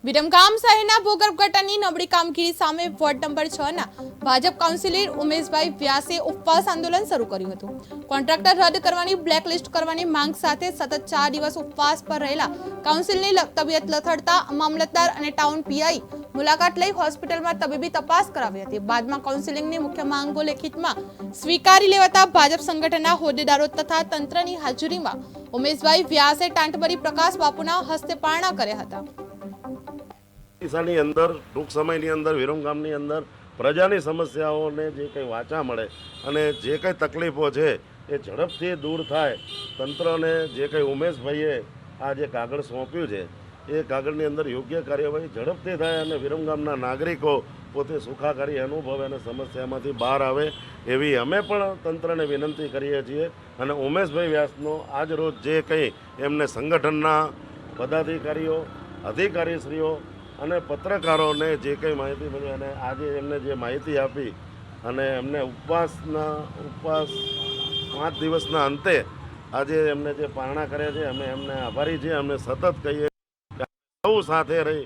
વિરમગામ શહેરના ભૂગર્ભ ગટરની નબળી કામગીરી સામે વોર્ડ નંબર 6 ના ભાજપ કાઉન્સિલર ઉમેશભાઈ વ્યાસે ઉપવાસ આંદોલન શરૂ કર્યું હતું। કોન્ટ્રાક્ટર રદ કરવાની બ્લેકલિસ્ટ કરવાની માંગ સાથે સતત 4 દિવસ ઉપવાસ પર રહેલા કાઉન્સિલની તબિયત લથડતા મામલતદાર અને ટાઉન પીઆઈ મુલાકાત લઈ હોસ્પિટલમાં તબીબી તપાસ કરાવી હતી। બાદમાં કાઉન્સિલિંગની મુખ્ય માંગો લેખિતમાં સ્વીકારી લેવાતા ભાજપ સંગઠનના હોદ્દેદારો તથા તંત્રની હાજરીમાં ઉમેશભાઈ વ્યાસે ટાંટબરી પ્રકાશ બાપુના હસ્તે પારણા કર્યા હતા। ની અંદર ટૂંક સમયની અંદર વિરમગામની અંદર પ્રજાની સમસ્યાઓને જે કંઈ વાચા મળે અને જે કંઈ તકલીફો છે એ ઝડપથી દૂર થાય, તંત્રને જે કંઈ ઉમેશભાઈએ આ જે કાગળ સોંપ્યું છે એ કાગળની અંદર યોગ્ય કાર્યવાહી ઝડપથી થાય અને વિરમગામના નાગરિકો પોતે સુખાકારી અનુભવે અને સમસ્યામાંથી બહાર આવે એવી અમે પણ તંત્રને વિનંતી કરીએ છીએ। અને ઉમેશભાઈ વ્યાસનો આજ રોજ જે કંઈ એમને સંગઠનના પદાધિકારીઓ, અધિકારીશ્રીઓ અને પત્રકારોને જે કંઈ માહિતી મળી અને આજે એમને જે માહિતી આપી અને એમને ઉપવાસ 5 દિવસના અંતે આજે એમને જે પારણા કર્યા છે અમે એમને આભારી છીએ। અમે સતત કહીએ સૌ સાથે રહી